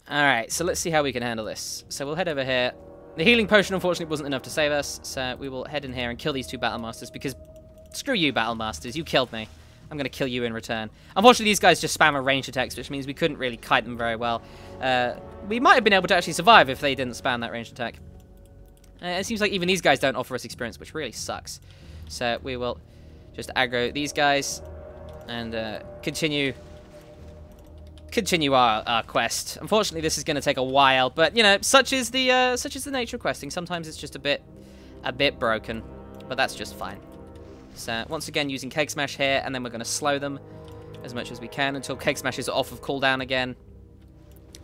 Alright, so let's see how we can handle this. So we'll head over here. The healing potion, unfortunately, wasn't enough to save us, so we will head in here and kill these two Battle Masters, because screw you, Battle Masters. You killed me. I'm going to kill you in return. Unfortunately, these guys just spam a ranged attacks, which means we couldn't really kite them very well. We might have been able to actually survive if they didn't spam that ranged attack. It seems like even these guys don't offer us experience, which really sucks. So we will just aggro these guys and continue our quest. Unfortunately, this is going to take a while, but you know, such is the nature of questing. Sometimes it's just a bit broken, but that's just fine. So once again, using Cake Smash here, and then we're going to slow them as much as we can until Cake Smash is off of cooldown again,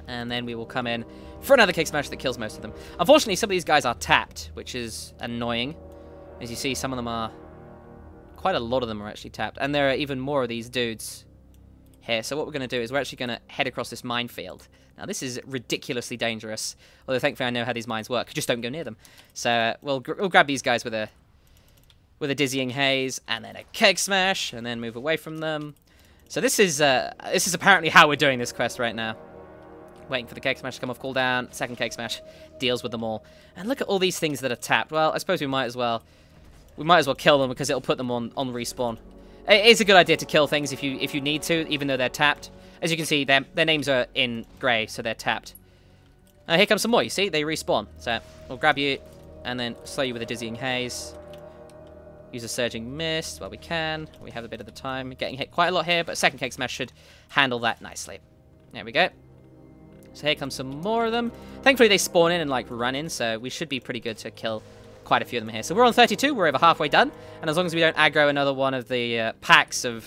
and then we will come in for another Cake Smash that kills most of them. Unfortunately, some of these guys are tapped, which is annoying. As you see, some of them are, quite a lot of them are actually tapped, and there are even more of these dudes here. So what we're going to do is we're actually going to head across this minefield. Now this is ridiculously dangerous, although thankfully I know how these mines work. Just don't go near them. So we'll grab these guys with a dizzying haze and then a Cake Smash, and then move away from them. So this is apparently how we're doing this quest right now. Waiting for the Cake Smash to come off cooldown. Second Cake Smash deals with them all. And look at all these things that are tapped. Well, I suppose we might as well kill them, because it'll put them on respawn. It is a good idea to kill things if you need to, even though they're tapped. As you can see, their names are in grey, so they're tapped. Here comes some more. You see, they respawn. So we'll grab you and then slow you with a dizzying haze. Use a surging mist while we can. We have a bit of the time. Getting hit quite a lot here, but second Cake Smash should handle that nicely. There we go. So here comes some more of them. Thankfully, they spawn in and like run in, so we should be pretty good to kill quite a few of them here. So we're on 32. We're over halfway done, and as long as we don't aggro another one of the packs of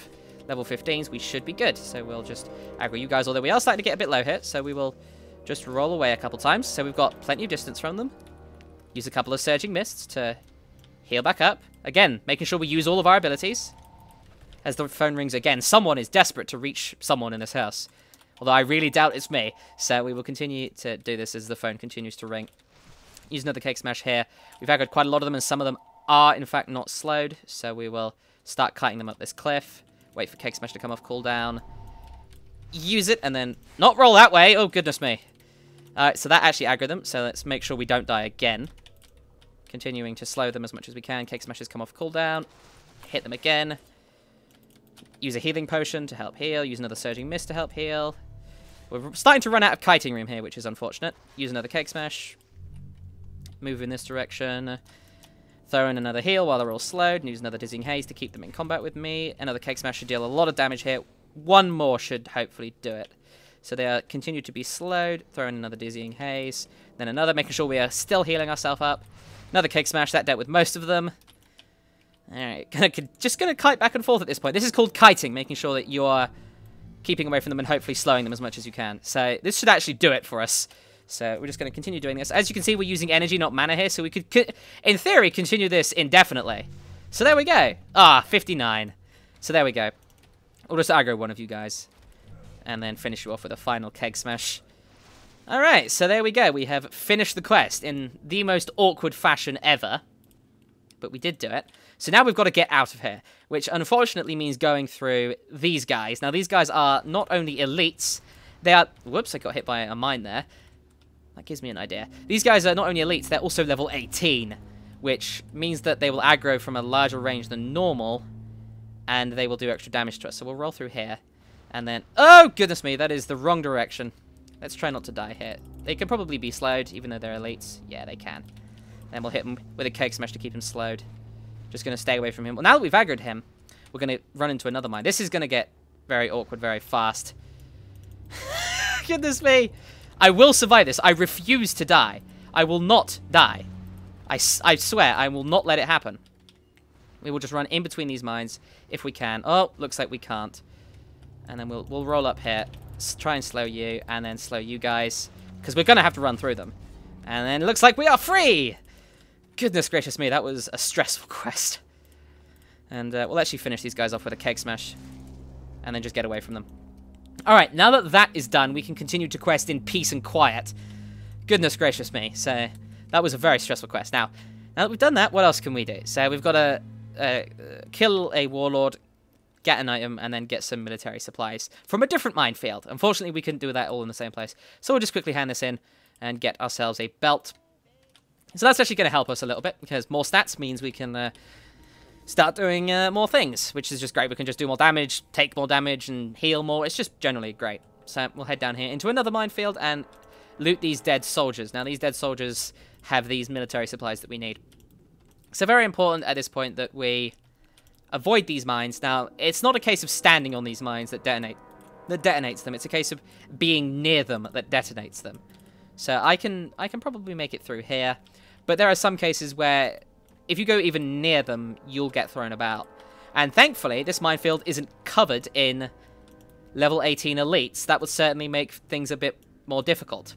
level 15s, we should be good. So we'll just aggro you guys, although we are starting to get a bit low here, so we will just roll away a couple times. So we've got plenty of distance from them. Use a couple of surging mists to heal back up. Again, making sure we use all of our abilities. As the phone rings again, someone is desperate to reach someone in this house. Although I really doubt it's me. So we will continue to do this as the phone continues to ring. Use another Cake Smash here. We've aggroed quite a lot of them, and some of them are, in fact, not slowed. So we will start kiting them up this cliff. Wait for Cake Smash to come off cooldown. Use it, and then not roll that way. Oh, goodness me. Alright, so that actually aggroed them. So let's make sure we don't die again. Continuing to slow them as much as we can. Cake Smashes come off cooldown. Hit them again. Use a healing potion to help heal. Use another surging mist to help heal. We're starting to run out of kiting room here, which is unfortunate. Use another Cake Smash. Move in this direction. Throw in another heal while they're all slowed. And use another dizzying haze to keep them in combat with me. Another Cake Smash should deal a lot of damage here. One more should hopefully do it. So they are continue to be slowed. Throw in another dizzying haze. Then another, making sure we are still healing ourselves up. Another Cake Smash. That dealt with most of them. Alright, just going to kite back and forth at this point. This is called kiting, making sure that you are keeping away from them and hopefully slowing them as much as you can. So this should actually do it for us. So we're just going to continue doing this. As you can see, we're using energy, not mana here, so we could, in theory, continue this indefinitely. So there we go. 59. So there we go. We'll just aggro one of you guys. And then finish you off with a final Cake Smash. Alright, so there we go. We have finished the quest in the most awkward fashion ever. But we did do it. So now we've got to get out of here, which unfortunately means going through these guys. Now, these guys are not only elites, they are... Whoops, I got hit by a mine there. That gives me an idea. These guys are not only elites, they're also level 18, which means that they will aggro from a larger range than normal, and they will do extra damage to us. So we'll roll through here, and then... Oh, goodness me, that is the wrong direction. Let's try not to die here. They can probably be slowed, even though they're elites. Yeah, they can. Then we'll hit them with a Cake Smash to keep him slowed. Just going to stay away from him. Well, now that we've aggroed him, we're going to run into another mine. This is going to get very awkward very fast. Goodness me. I will survive this. I refuse to die. I will not die. I swear, I will not let it happen. We will just run in between these mines if we can. Oh, looks like we can't. And then we'll roll up here. Try and slow you, and then slow you guys. Because we're going to have to run through them. And then it looks like we are free! Goodness gracious me, that was a stressful quest. And we'll actually finish these guys off with a Cake Smash. And then just get away from them. Alright, now that that is done, we can continue to quest in peace and quiet. Goodness gracious me. So, that was a very stressful quest. Now that we've done that, what else can we do? So, we've got to kill a warlord, get an item, and then get some military supplies from a different minefield. Unfortunately, we couldn't do that all in the same place. So we'll just quickly hand this in and get ourselves a belt. So that's actually going to help us a little bit, because more stats means we can start doing more things, which is just great. We can just do more damage, take more damage, and heal more. It's just generally great. So we'll head down here into another minefield and loot these dead soldiers. Now, these dead soldiers have these military supplies that we need. So very important at this point that we avoid these mines. Now, it's not a case of standing on these mines that detonates them. It's a case of being near them that detonates them. So I can probably make it through here. But there are some cases where if you go even near them, you'll get thrown about. And thankfully, this minefield isn't covered in level 18 elites. That would certainly make things a bit more difficult.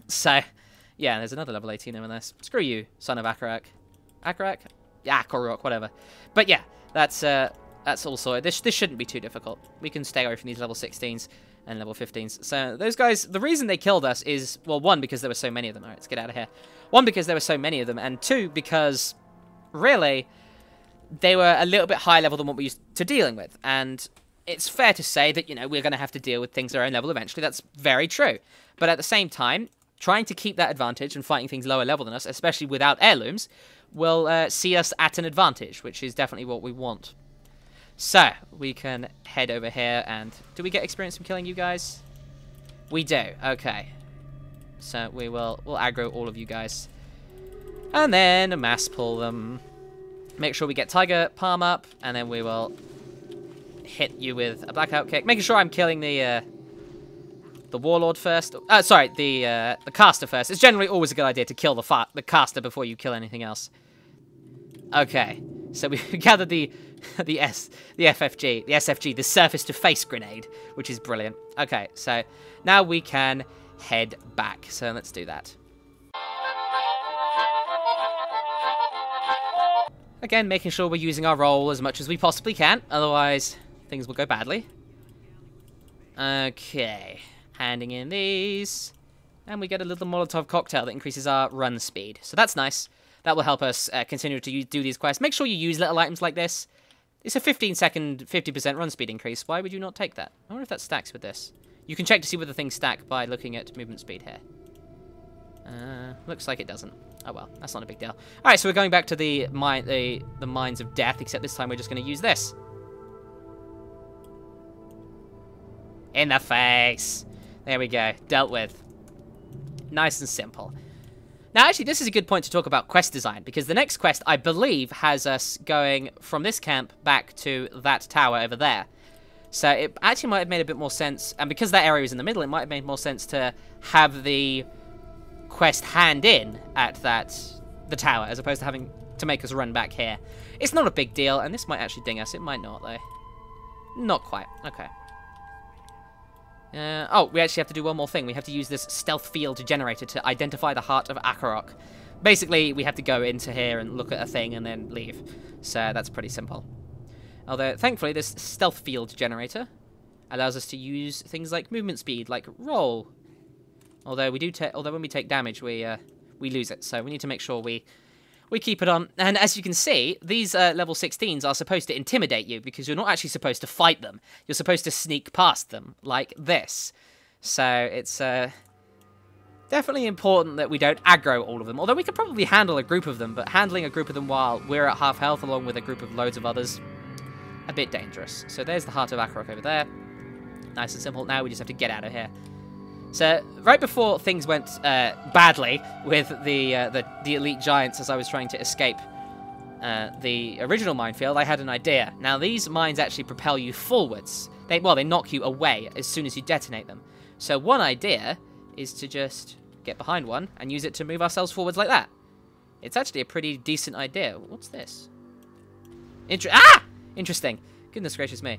So, yeah, there's another level 18 in this. Screw you, son of Akarak. Akarak? Yeah, Korok, whatever. But yeah, that's all sorted. This shouldn't be too difficult. We can stay away from these level 16s and level 15s. So those guys, the reason they killed us is, well, one, because there were so many of them. All right, let's get out of here. One, because there were so many of them, and two, because really they were a little bit higher level than what we're used to dealing with. And it's fair to say that, you know, we're going to have to deal with things at our own level eventually. That's very true. But at the same time, trying to keep that advantage and fighting things lower level than us, especially without heirlooms, will see us at an advantage, which is definitely what we want. So, we can head over here, and do we get experience from killing you guys? We do, okay. So, we'll aggro all of you guys. And then mass pull them. Make sure we get Tiger Palm up, and then we will hit you with a blackout kick. Making sure I'm killing the warlord first. Sorry, the caster first. It's generally always a good idea to kill the caster before you kill anything else. Okay, so we gathered the SFG, the surface to face grenade, which is brilliant. Okay, so now we can head back. So let's do that. Again, making sure we're using our roll as much as we possibly can, otherwise things will go badly. Okay, handing in these, and we get a little Molotov cocktail that increases our run speed. So that's nice. That will help us continue to do these quests. Make sure you use little items like this. It's a 15-second, 50% run speed increase. Why would you not take that? I wonder if that stacks with this. You can check to see whether things stack by looking at movement speed here. Looks like it doesn't. Oh well, that's not a big deal. Alright, so we're going back to the Mines of Death, except this time we're just going to use this. In the face. There we go. Dealt with. Nice and simple. Now, actually, this is a good point to talk about quest design, because the next quest, I believe, has us going from this camp back to that tower over there. So it actually might have made a bit more sense, and because that area is in the middle, it might have made more sense to have the quest hand in at the tower, as opposed to having to make us run back here. It's not a big deal, and this might actually ding us. It might not, though. Not quite. Okay. Oh, we actually have to do one more thing. We have to use this stealth field generator to identify the heart of Akarok. Basically, we have to go into here and look at a thing and then leave. So that's pretty simple. Although, thankfully, this stealth field generator allows us to use things like movement speed, like roll. Although when we take damage, we lose it. So we need to make sure we keep it on. And as you can see, these level 16s are supposed to intimidate you, because you're not actually supposed to fight them. You're supposed to sneak past them, like this. So it's definitely important that we don't aggro all of them. Although we could probably handle a group of them, but handling a group of them while we're at half health along with a group of loads of others, a bit dangerous. So there's the heart of Akarok over there. Nice and simple. Now we just have to get out of here. So, right before things went badly with the elite giants as I was trying to escape the original minefield, I had an idea. Now, these mines actually propel you forwards. They knock you away as soon as you detonate them. So, one idea is to just get behind one and use it to move ourselves forwards like that. It's actually a pretty decent idea. What's this? Interesting. Goodness gracious me.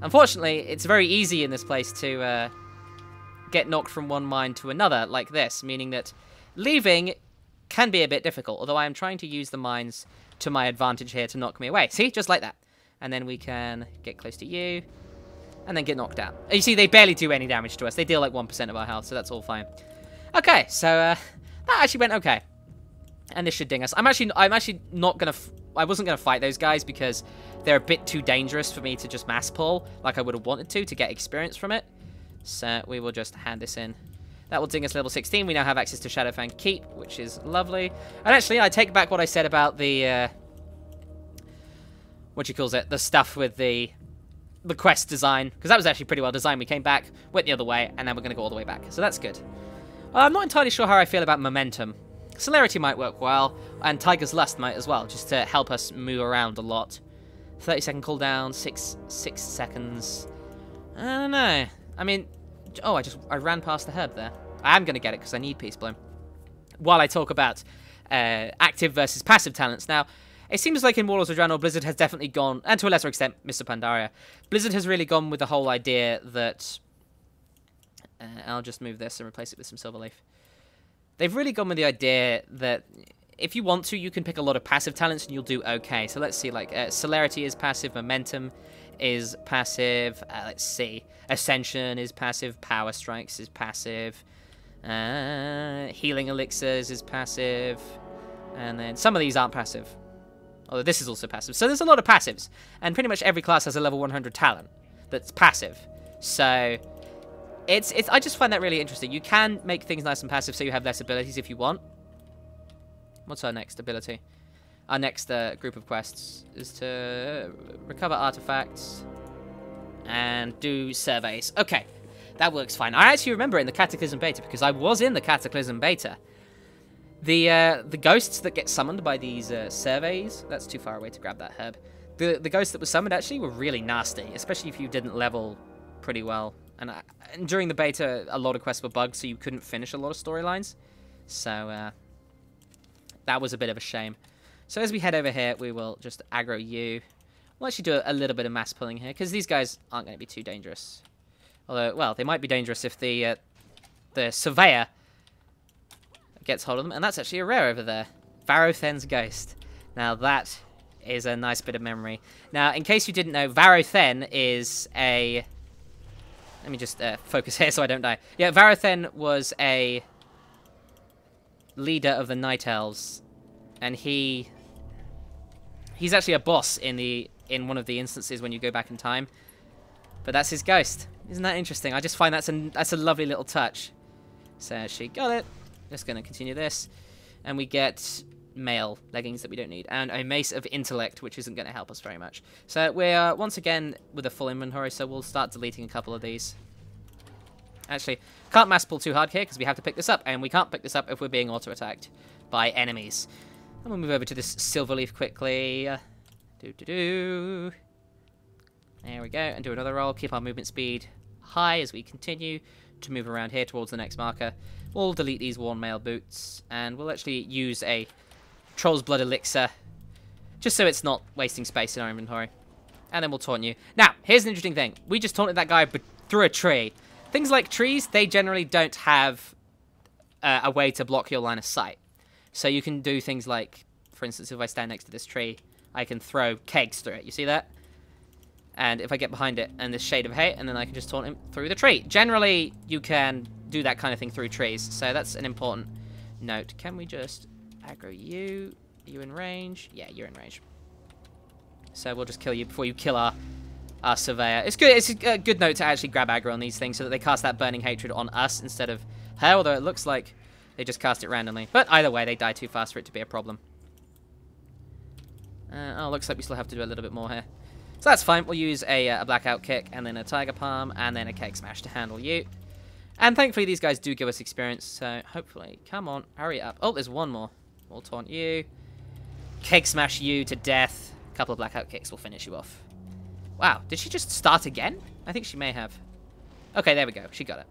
Unfortunately, it's very easy in this place to get knocked from one mine to another like this, meaning that leaving can be a bit difficult, although I am trying to use the mines to my advantage here to knock me away. See? Just like that. And then we can get close to you, and then get knocked out. You see, they barely do any damage to us. They deal like 1% of our health, so that's all fine. Okay, so that actually went okay. And this should ding us. I'm actually not gonna I wasn't going to fight those guys because they're a bit too dangerous for me to just mass pull like I would have wanted to get experience from it. So we will just hand this in. That will ding us level 16. We now have access to Shadowfang Keep, which is lovely. And actually, I take back what I said about the the stuff with the quest design, because that was actually pretty well designed. We came back, went the other way, and then we're going to go all the way back. So that's good. I'm not entirely sure how I feel about momentum. Celerity might work well, and Tiger's Lust might as well, just to help us move around a lot. 30-second cooldown, 6 seconds. I don't know. I mean, oh, I ran past the herb there. I am going to get it because I need Peace Bloom. While I talk about active versus passive talents. Now, it seems like in Warlords of Draenor, Blizzard has definitely gone, and to a lesser extent, Mr. Pandaria, Blizzard has really gone with the whole idea that... I'll just move this and replace it with some Silverleaf. They've really gone with the idea that if you want to, you can pick a lot of passive talents and you'll do okay. So let's see, like, Celerity is passive, Momentum is passive, let's see, Ascension is passive, Power Strikes is passive, Healing Elixirs is passive, and then some of these aren't passive. Although this is also passive. So there's a lot of passives, and pretty much every class has a level 100 talent that's passive. So... I just find that really interesting. You can make things nice and passive so you have less abilities if you want. What's our next ability? Our next group of quests is to recover artifacts and do surveys. Okay, that works fine. I actually remember in the Cataclysm Beta, because I was in the Cataclysm Beta, the ghosts that get summoned by these surveys, that's too far away to grab that herb. The ghosts that were summoned actually were really nasty, especially if you didn't level pretty well. And during the beta, a lot of quests were bugged, so you couldn't finish a lot of storylines. So that was a bit of a shame. So as we head over here, we will just aggro you. We'll actually do a little bit of mass pulling here, because these guys aren't going to be too dangerous. Although, well, they might be dangerous if the Surveyor gets hold of them. And that's actually a rare over there. Varothen's Ghost. Now that is a nice bit of memory. Now, in case you didn't know, Varothen is a... Let me just focus here so I don't die. Yeah, Varothen was a leader of the Night Elves, and he's actually a boss in one of the instances when you go back in time. But that's his ghost. Isn't that interesting? I just find that's a lovely little touch. So she got it. Just going to continue this, and we get mail leggings that we don't need, and a Mace of Intellect, which isn't going to help us very much. So we're once again with a full inventory, so we'll start deleting a couple of these. Actually, can't mass pull too hard here because we have to pick this up, and we can't pick this up if we're being auto-attacked by enemies. And we'll move over to this Silverleaf quickly. There we go, and do another roll. Keep our movement speed high as we continue to move around here towards the next marker. We'll delete these worn mail boots, and we'll actually use a Troll's Blood Elixir, just so it's not wasting space in our inventory. And then we'll taunt you. Now, here's an interesting thing. We just taunted that guy through a tree. Things like trees, they generally don't have a way to block your line of sight. So you can do things like, for instance, if I stand next to this tree, I can throw kegs through it. You see that? And if I get behind it and this shade of hate, and then I can just taunt him through the tree. Generally, you can do that kind of thing through trees. So that's an important note. Can we just... aggro you. Are you in range? Yeah, you're in range. So we'll just kill you before you kill our Surveyor. It's good. It's a good note to actually grab aggro on these things so that they cast that Burning Hatred on us instead of her, although it looks like they just cast it randomly. But either way, they die too fast for it to be a problem. Oh, looks like we still have to do a little bit more here. So that's fine. We'll use a Blackout Kick, and then a Tiger Palm, and then a Keg Smash to handle you. And thankfully, these guys do give us experience, so hopefully... Come on, hurry up. Oh, there's one more. We'll taunt you. Keg Smash you to death. A couple of Blackout Kicks will finish you off. Wow, did she just start again? I think she may have. Okay, there we go. She got it.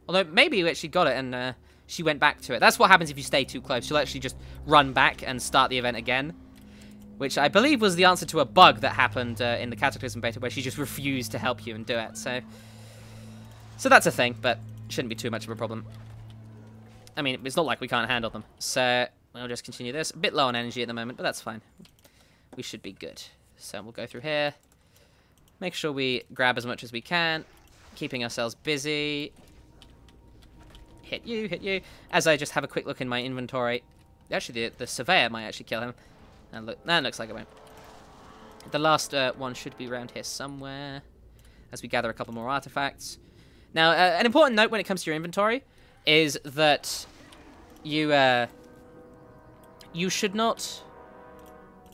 Although, maybe she got it and she went back to it. That's what happens if you stay too close. She'll actually just run back and start the event again. Which I believe was the answer to a bug that happened in the Cataclysm Beta, where she just refused to help you and do it. So that's a thing, but shouldn't be too much of a problem. I mean, it's not like we can't handle them. So we'll just continue this. A bit low on energy at the moment, but that's fine. We should be good. So we'll go through here. Make sure we grab as much as we can. Keeping ourselves busy. Hit you, hit you. As I just have a quick look in my inventory. Actually, the Surveyor might actually kill him. And look, that looks like it won't. The last one should be around here somewhere, as we gather a couple more artifacts. Now, an important note when it comes to your inventory is that you should not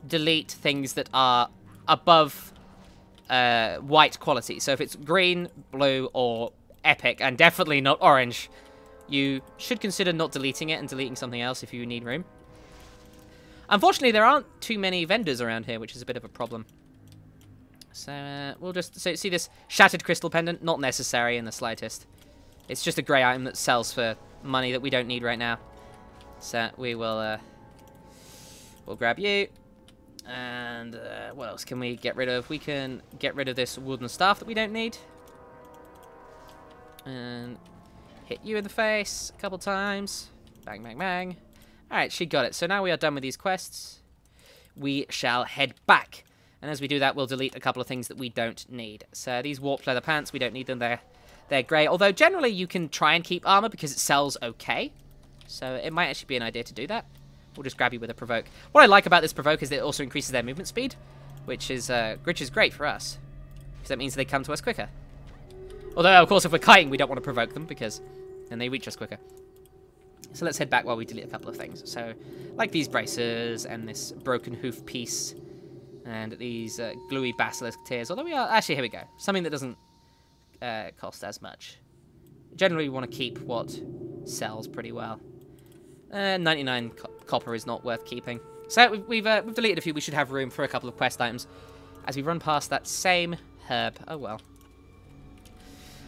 delete things that are above white quality. So if it's green, blue, or epic, and definitely not orange, you should consider not deleting it and deleting something else if you need room. Unfortunately, there aren't too many vendors around here, which is a bit of a problem. So we'll just see this shattered crystal pendant. Not necessary in the slightest. It's just a grey item that sells for money that we don't need right now. So we will we'll grab you. And what else can we get rid of? We can get rid of this wooden staff that we don't need. And hit you in the face a couple times. Bang, bang, bang. Alright, she got it. So now we are done with these quests. We shall head back. And as we do that, we'll delete a couple of things that we don't need. So these warped leather pants, we don't need them. They're grey. Although generally you can try and keep armor because it sells okay. So it might actually be an idea to do that. We'll just grab you with a provoke. What I like about this provoke is that it also increases their movement speed, which is great for us. Because that means they come to us quicker. Although, of course, if we're kiting, we don't want to provoke them because then they reach us quicker. So let's head back while we delete a couple of things. So, like these braces and this broken hoof piece and these gluey basilisk tears. Although we are... Actually, here we go. Something that doesn't cost as much. Generally, we want to keep what sells pretty well. 99 copper is not worth keeping. So we've deleted a few. We should have room for a couple of quest items as we run past that same herb. Oh, well.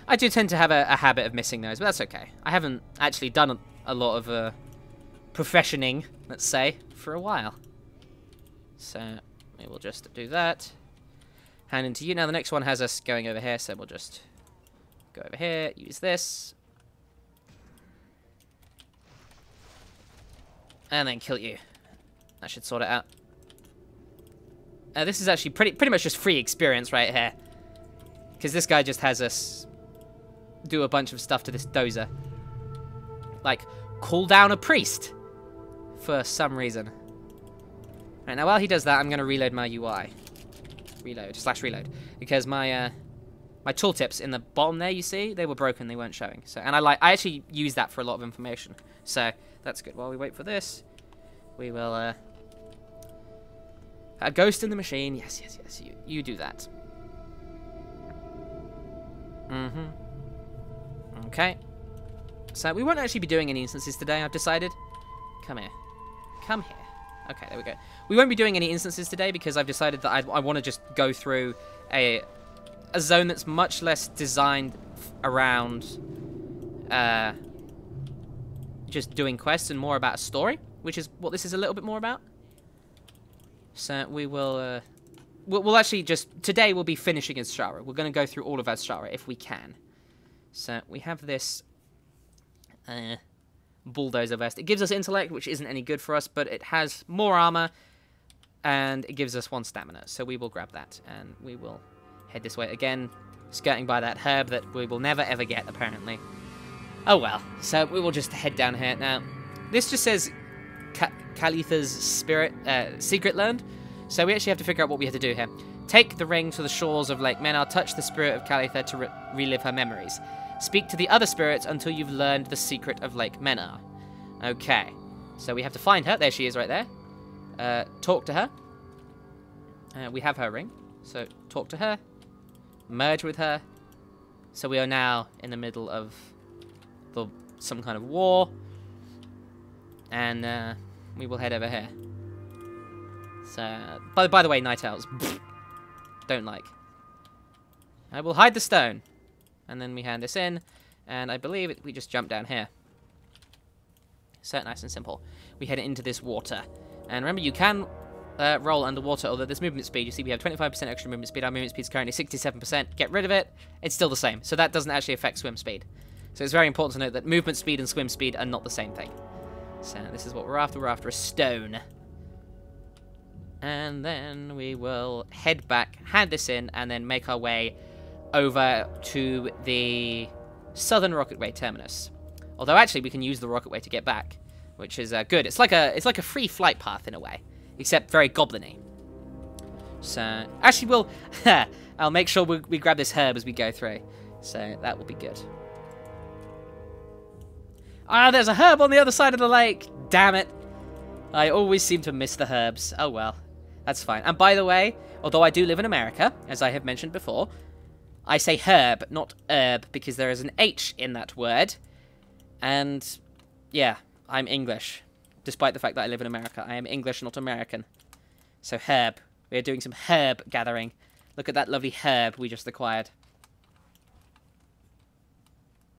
I do tend to have a habit of missing those, but that's okay. I haven't actually done a lot of professioning, let's say, for a while. So we will just do that. Hand into you. Now the next one has us going over here, so we'll just go over here, use this. And then kill you. That should sort it out. This is actually pretty much just free experience right here. Because this guy just has us do a bunch of stuff to this dozer. Like, call down a priest. For some reason. Right, now while he does that, I'm going to reload my UI. Reload. Because my my tooltips in the bottom there, you see, they were broken, they weren't showing. So, and I actually use that for a lot of information. So, that's good. While we wait for this, we will, a ghost in the machine. Yes, you do that. Okay. So, we won't actually be doing any instances today, I've decided. Come here. Okay, there we go. We won't be doing any instances today because I've decided that I want to just go through a zone that's much less designed around just doing quests and more about a story, which is what this is a little bit more about. So we will we'll actually just today we'll be finishing Azshara. We're going to go through all of Azshara if we can. So we have this bulldozer vest. It gives us intellect, which isn't any good for us, but it has more armor and it gives us 1 stamina. So we will grab that and we will head this way again, skirting by that herb that we will never ever get apparently. Oh well, so we will just head down here. Now, this just says Khalitha's secret learned, so we actually have to figure out what we have to do here. Take the ring to the shores of Lake Menar, touch the spirit of Khalitha to relive her memories. Speak to the other spirits until you've learned the secret of Lake Menar. Okay, so we have to find her. There she is right there. Talk to her. We have her ring, so talk to her. Merge with her. So we are now in the middle of some kind of war. And we will head over here. So, by the way, night owls. Don't like. I will hide the stone. And then we hand this in. And I believe we just jump down here. So, nice and simple. We head into this water. And remember, you can roll underwater, although this movement speed, you see we have 25% extra movement speed. Our movement speed is currently 67%. Get rid of it. It's still the same. So that doesn't actually affect swim speed. So it's very important to note that movement speed and swim speed are not the same thing. So this is what we're after. We're after a stone. And then we will head back, hand this in, and then make our way over to the Southern Rocketway terminus. Although actually we can use the Rocketway to get back, which is good. It's like a free flight path in a way. except very goblin-y. So, actually, we'll... I'll make sure we grab this herb as we go through. So, that will be good. Ah, there's a herb on the other side of the lake. Damn it. I always seem to miss the herbs. Oh, well. That's fine. And by the way, although I do live in America, as I have mentioned before, I say herb, not herb, because there is an H in that word. And, yeah, I'm English. Despite the fact that I live in America. I am English, not American. So, herb. We are doing some herb gathering. Look at that lovely herb we just acquired.